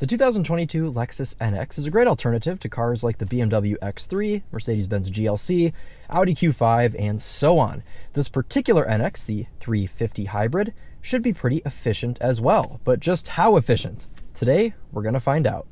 The 2022 Lexus NX is a great alternative to cars like the BMW X3, Mercedes-Benz GLC, Audi Q5, and so on. This particular NX, the 350 hybrid, should be pretty efficient as well. But just how efficient? Today, we're going to find out.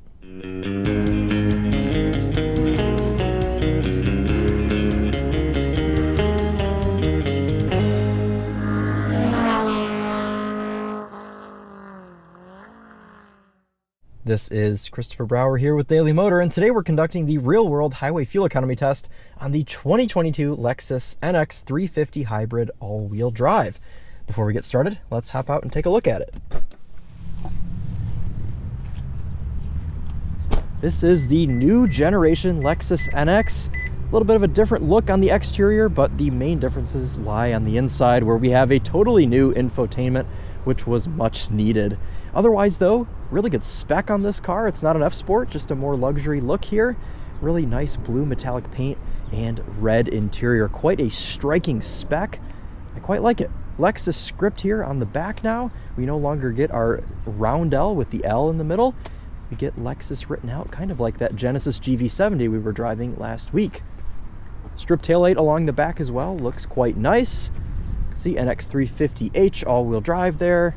This is Christopher Brower here with Daily Motor, and today we're conducting the real-world highway fuel economy test on the 2022 Lexus NX350 hybrid all-wheel drive. Before we get started, let's hop out and take a look at it. This is the new generation Lexus NX. A little bit of a different look on the exterior, but the main differences lie on the inside, where we have a totally new infotainment, which was much needed. Otherwise though, really good spec on this car. It's not an F-Sport, just a more luxury look here. Really nice blue metallic paint and red interior. Quite a striking spec. I quite like it. Lexus script here on the back now. We no longer get our round L with the L in the middle. We get Lexus written out, kind of like that Genesis GV70 we were driving last week. Strip taillight along the back as well, looks quite nice. See NX350h all-wheel drive there.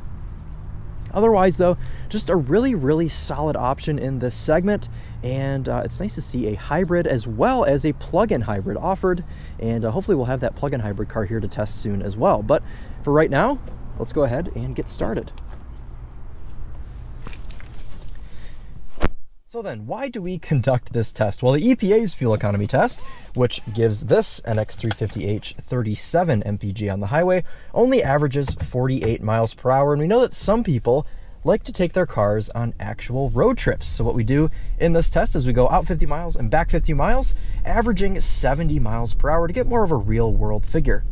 Otherwise though, just a really solid option in this segment, and it's nice to see a hybrid as well as a plug-in hybrid offered, and hopefully we'll have that plug-in hybrid car here to test soon as well. But for right now, let's go ahead and get started. So then, why do we conduct this test? Well, the EPA's fuel economy test, which gives this NX350h 37 MPG on the highway, only averages 48 miles per hour. And we know that some people like to take their cars on actual road trips. So what we do in this test is we go out 50 miles and back 50 miles, averaging 70 miles per hour to get more of a real world figure.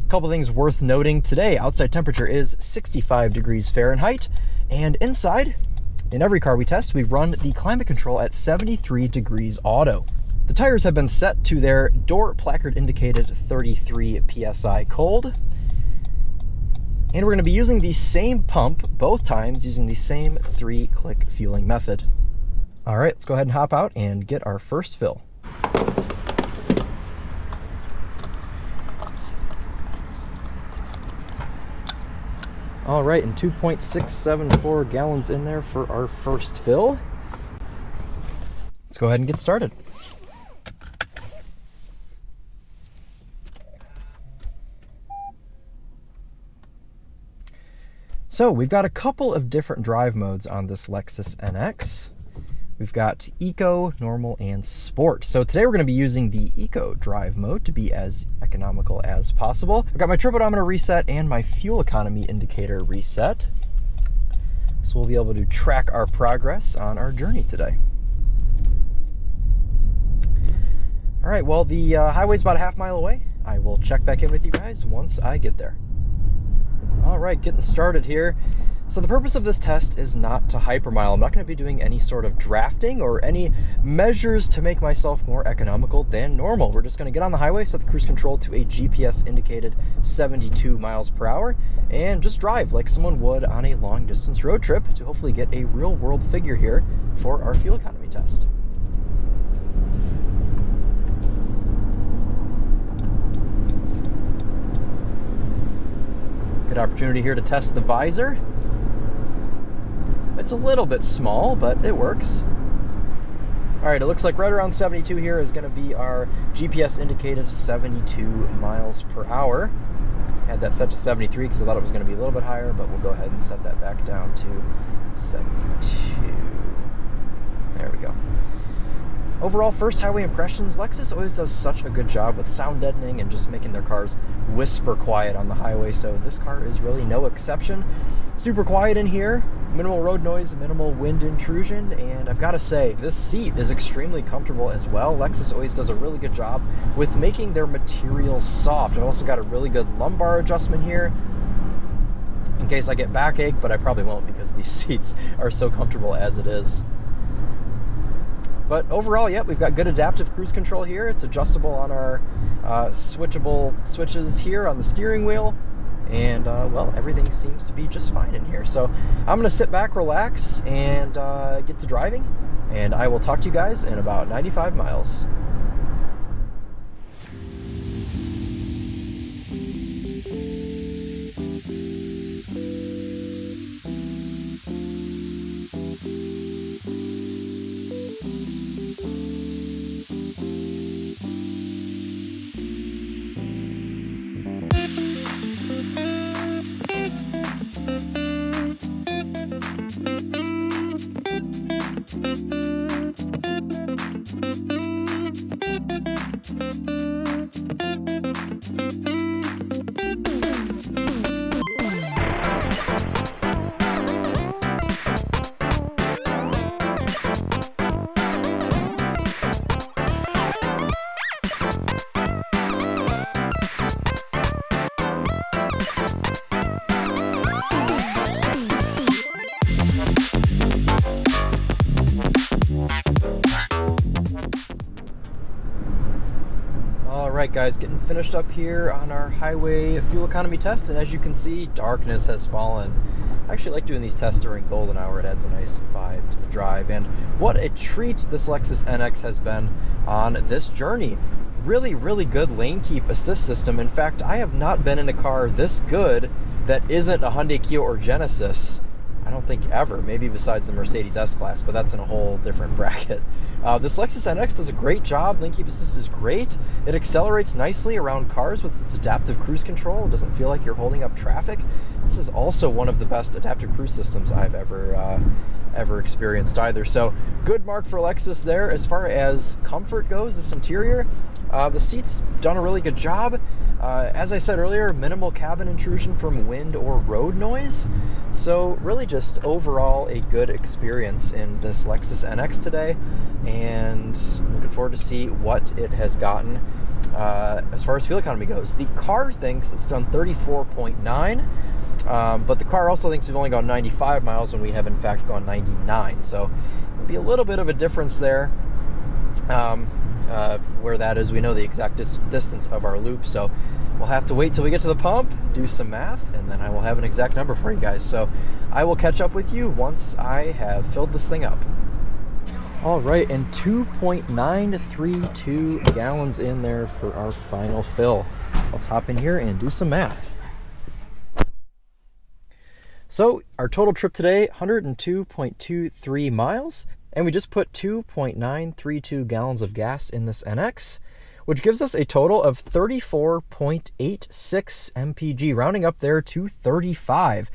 A couple things worth noting today: outside temperature is 65 degrees Fahrenheit, and inside, in every car we test, we run the climate control at 73 degrees auto. The tires have been set to their door placard indicated 33 PSI cold. And we're going to be using the same pump both times, using the same 3-click fueling method. All right, let's go ahead and hop out and get our first fill. All right, and 2.674 gallons in there for our first fill. Let's go ahead and get started. So we've got a couple of different drive modes on this Lexus NX. We've got Eco, Normal, and Sport. So today we're going to be using the Eco drive mode to be as economical as possible. I've got my trip odometer reset and my fuel economy indicator reset. So we'll be able to track our progress on our journey today. All right, well, the highway's about a half mile away. I will check back in with you guys once I get there. All right, getting started here. So the purpose of this test is not to hypermile. I'm not going to be doing any sort of drafting or any measures to make myself more economical than normal. We're just going to get on the highway, set the cruise control to a GPS indicated 72 miles per hour, and just drive like someone would on a long distance road trip to hopefully get a real world figure here for our fuel economy test. Good opportunity here to test the visor. It's a little bit small, but it works. All right, it looks like right around 72 here is going to be our GPS indicated 72 miles per hour. Had that set to 73 because I thought it was going to be a little bit higher, but we'll go ahead and set that back down to 72. There we go. Overall, first highway impressions, Lexus always does such a good job with sound deadening and just making their cars whisper quiet on the highway, so this car is really no exception. Super quiet in here, minimal road noise, minimal wind intrusion, and I've got to say, this seat is extremely comfortable as well. Lexus always does a really good job with making their materials soft. I've also got a really good lumbar adjustment here in case I get backache, but I probably won't because these seats are so comfortable as it is. But overall, yep, we've got good adaptive cruise control here. It's adjustable on our switchable switches here on the steering wheel. and well, everything seems to be just fine in here. So I'm gonna sit back, relax, and get to driving, and I will talk to you guys in about 95 miles. Alright guys, getting finished up here on our highway fuel economy test, and as you can see, darkness has fallen. I actually like doing these tests during golden hour. It adds a nice vibe to the drive, and what a treat this Lexus NX has been on this journey. Really, really good lane keep assist system. In fact, I have not been in a car this good that isn't a Hyundai, Kia, or Genesis. I don't think ever, maybe besides the Mercedes S-Class, but that's in a whole different bracket. This Lexus NX does a great job. Lane keep assist is great. It accelerates nicely around cars with its adaptive cruise control. It doesn't feel like you're holding up traffic. This is also one of the best adaptive cruise systems I've ever experienced either. So good mark for Lexus there. As far as comfort goes, this interior, the seats done a really good job. As I said earlier, minimal cabin intrusion from wind or road noise. So really just overall a good experience in this Lexus NX today, and looking forward to see what it has gotten as far as fuel economy goes. The car thinks it's done 34.9, but the car also thinks we've only gone 95 miles when we have in fact gone 99. So there'll be a little bit of a difference there. Where that is, we know the exact distance of our loop, so we'll have to wait till we get to the pump, do some math, and then I will have an exact number for you guys. So I will catch up with you once I have filled this thing up. All right, and 2.932 gallons in there for our final fill. Let's hop in here and do some math. So our total trip today, 102.23 miles. And we just put 2.932 gallons of gas in this NX, which gives us a total of 34.86 MPG, rounding up there to 35.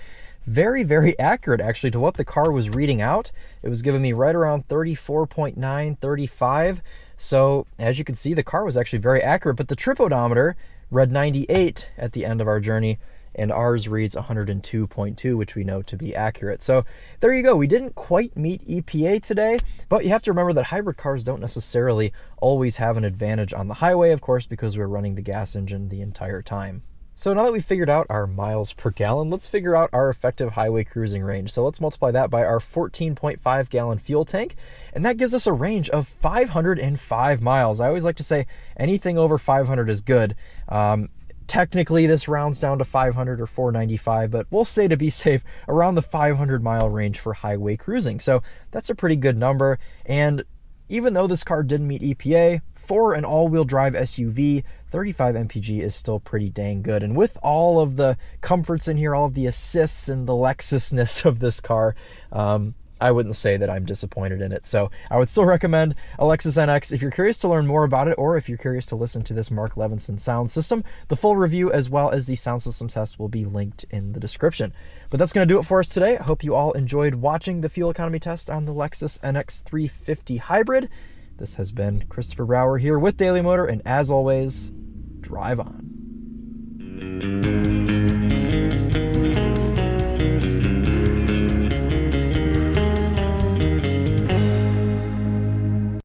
Very, very accurate, actually, to what the car was reading out. It was giving me right around 34.9, 35. So, as you can see, the car was actually very accurate, but the trip odometer read 98 at the end of our journey, and ours reads 102.2, which we know to be accurate. So there you go. We didn't quite meet EPA today, but you have to remember that hybrid cars don't necessarily always have an advantage on the highway, of course, because we're running the gas engine the entire time. So now that we've figured out our miles per gallon, let's figure out our effective highway cruising range. So let's multiply that by our 14.5 gallon fuel tank, and that gives us a range of 505 miles. I always like to say anything over 500 is good. Technically, this rounds down to 500 or 495, but we'll say to be safe, around the 500 mile range for highway cruising. So that's a pretty good number. And even though this car didn't meet EPA, for an all-wheel drive SUV, 35 MPG is still pretty dang good. And with all of the comforts in here, all of the assists and the Lexus-ness of this car, I wouldn't say that I'm disappointed in it. So I would still recommend a Lexus NX. If you're curious to learn more about it, or if you're curious to listen to this Mark Levinson sound system, the full review as well as the sound system test will be linked in the description. But that's going to do it for us today. I hope you all enjoyed watching the fuel economy test on the Lexus NX350 Hybrid. This has been Christopher Brower here with Daily Motor, and as always, drive on.